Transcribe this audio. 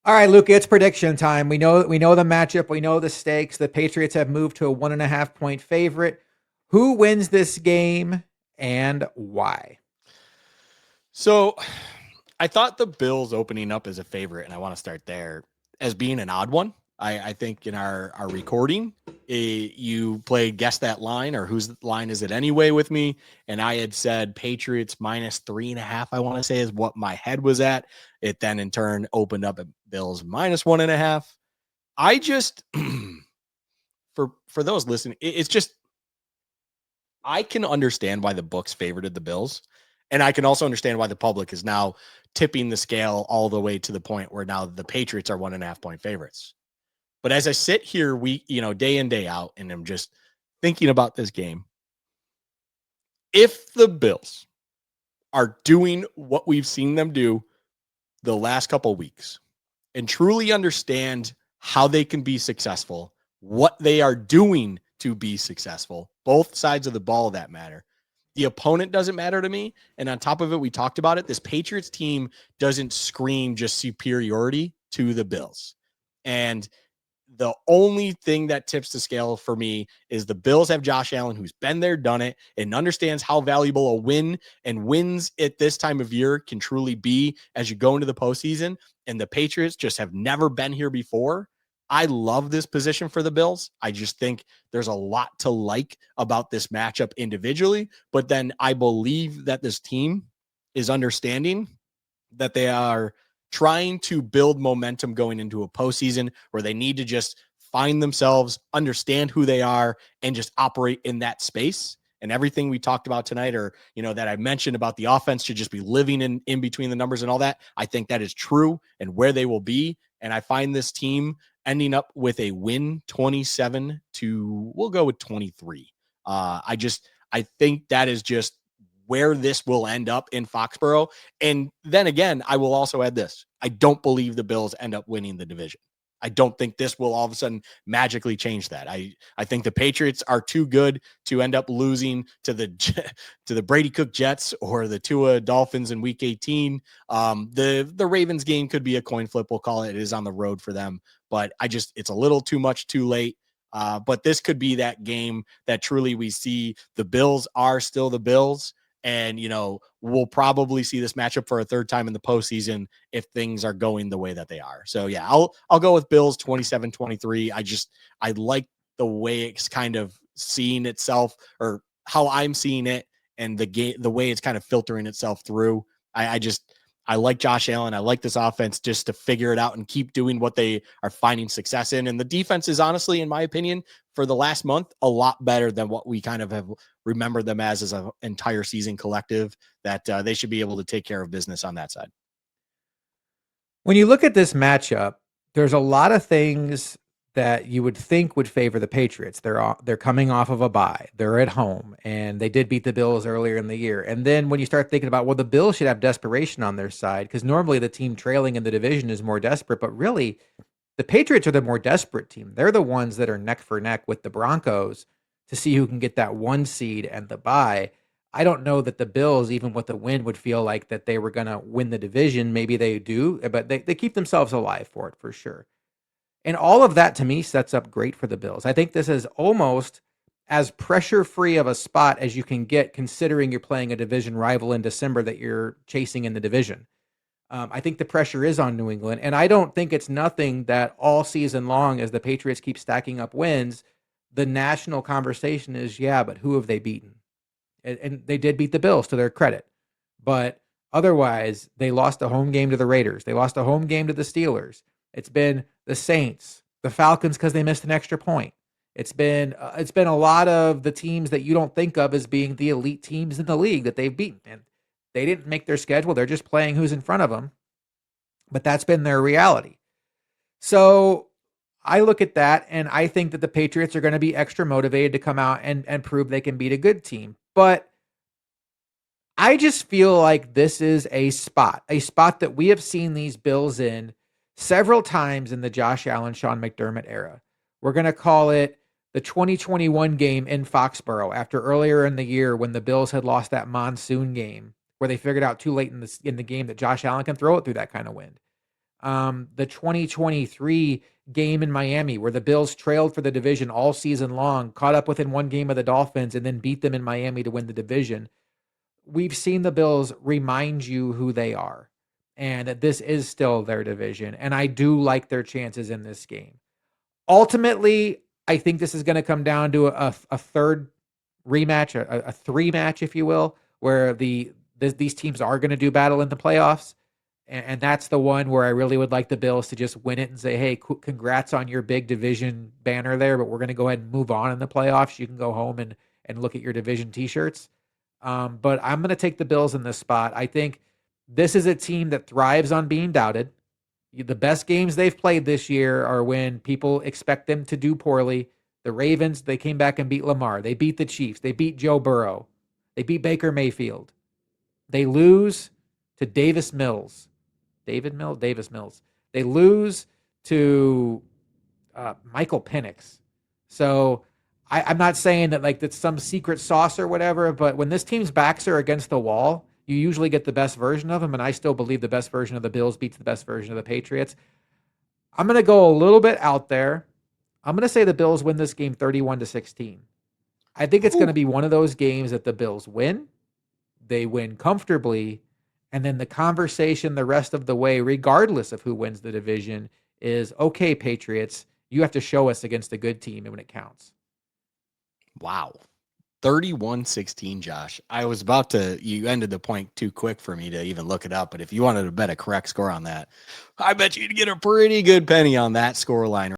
All right, Luca, it's prediction time. We know the matchup. We know the stakes. The Patriots have moved to a 1.5 point favorite. Who wins this game and why? So I thought the Bills opening up as a favorite, and I want to start there as being an odd one. I think in our recording, you played guess that line or whose line is it anyway with me, and I had said Patriots minus 3.5. I want to say is what my head was at. It then in turn opened up at Bills minus 1.5. I just for those listening, it's just I can understand why the books favorited the Bills. And I can also understand why the public is now tipping the scale all the way to the point where now the Patriots are 1.5 point favorites. But as I sit here day in, day out, and I'm just thinking about this game, if the Bills are doing what we've seen them do the last couple of weeks and truly understand how they can be successful, what they are doing to be successful, both sides of the ball that matter. The opponent doesn't matter to me. And on top of it, we talked about it. This Patriots team doesn't scream just superiority to the Bills. And the only thing that tips the scale for me is the Bills have Josh Allen, who's been there, done it, and understands how valuable a win and wins at this time of year can truly be as you go into the postseason. And the Patriots just have never been here before. I love this position for the Bills. I just think there's a lot to like about this matchup individually, but then I believe that this team is understanding that they are trying to build momentum going into a postseason where they need to just find themselves, understand who they are, and just operate in that space. And everything we talked about tonight, or that I mentioned about the offense should just be living in between the numbers and all that. I think that is true and where they will be. And I find this team ending up with a win 27 to, we'll go with 23. I think that is just where this will end up in Foxborough. And then again, I will also add this. I don't believe the Bills end up winning the division. I don't think this will all of a sudden magically change that. I think the Patriots are too good to end up losing to the Brady Cook Jets or the Tua Dolphins in Week 18. The Ravens game could be a coin flip. We'll call it. It is on the road for them, but it's a little too much too late. But this could be that game that truly we see the Bills are still the Bills. And, we'll probably see this matchup for a third time in the postseason if things are going the way that they are. So, yeah, I'll go with Bills 27-23. I like the way it's kind of seeing itself, or how I'm seeing it, and the way it's kind of filtering itself through. I like Josh Allen. I like this offense just to figure it out and keep doing what they are finding success in. And the defense is honestly, in my opinion, for the last month, a lot better than what we kind of have remembered them as an entire season collective, that they should be able to take care of business on that side. When you look at this matchup, there's a lot of things that you would think would favor the Patriots. They're coming off of a bye. They're at home, and they did beat the Bills earlier in the year. And then when you start thinking about, well, the Bills should have desperation on their side, because normally the team trailing in the division is more desperate, but really the Patriots are the more desperate team. They're the ones that are neck for neck with the Broncos to see who can get that one seed and the bye. I don't know that the Bills, even with the win, would feel like that they were going to win the division. Maybe they do, but they keep themselves alive for it for sure. And all of that to me sets up great for the Bills. I think this is almost as pressure free of a spot as you can get, considering you're playing a division rival in December that you're chasing in the division. I think the pressure is on New England, and I don't think it's nothing that all season long, as the Patriots keep stacking up wins, the national conversation is, yeah, but who have they beaten? And they did beat the Bills, to their credit. But otherwise, they lost a home game to the Raiders. They lost a home game to the Steelers. It's been the Saints, the Falcons because they missed an extra point. It's been a lot of the teams that you don't think of as being the elite teams in the league that they've beaten. And they didn't make their schedule. They're just playing who's in front of them. But that's been their reality. So I look at that, and I think that the Patriots are going to be extra motivated to come out and prove they can beat a good team. But I just feel like this is a spot that we have seen these Bills in several times in the Josh Allen, Sean McDermott era. We're going to call it the 2021 game in Foxborough, after earlier in the year when the Bills had lost that monsoon game where they figured out too late in the game that Josh Allen can throw it through that kind of wind. The 2023 game in Miami where the Bills trailed for the division all season long, caught up within one game of the Dolphins, and then beat them in Miami to win the division. We've seen the Bills remind you who they are and that this is still their division. And I do like their chances in this game. Ultimately, I think this is going to come down to a third rematch, a three match, if you will, where these teams are going to do battle in the playoffs. And that's the one where I really would like the Bills to just win it and say, hey, congrats on your big division banner there, but we're going to go ahead and move on in the playoffs. You can go home and look at your division t-shirts. But I'm going to take the Bills in this spot. I think this is a team that thrives on being doubted. The best games they've played this year are when people expect them to do poorly. The Ravens, they came back and beat Lamar. They beat the Chiefs. They beat Joe Burrow. They beat Baker Mayfield. They lose to Davis Mills. Davis Mills. They lose to Michael Penix. So I'm not saying that like that's some secret sauce or whatever, but when this team's backs are against the wall, you usually get the best version of them. And I still believe the best version of the Bills beats the best version of the Patriots. I'm going to go a little bit out there. I'm going to say the Bills win this game 31-16. I think it's going to be one of those games that the Bills win. They win comfortably. And then the conversation the rest of the way, regardless of who wins the division, is okay, Patriots, you have to show us against a good team and when it counts. Wow. 31-16, Josh. I was about to, you ended the point too quick for me to even look it up. But if you wanted to bet a correct score on that, I bet you'd get a pretty good penny on that score line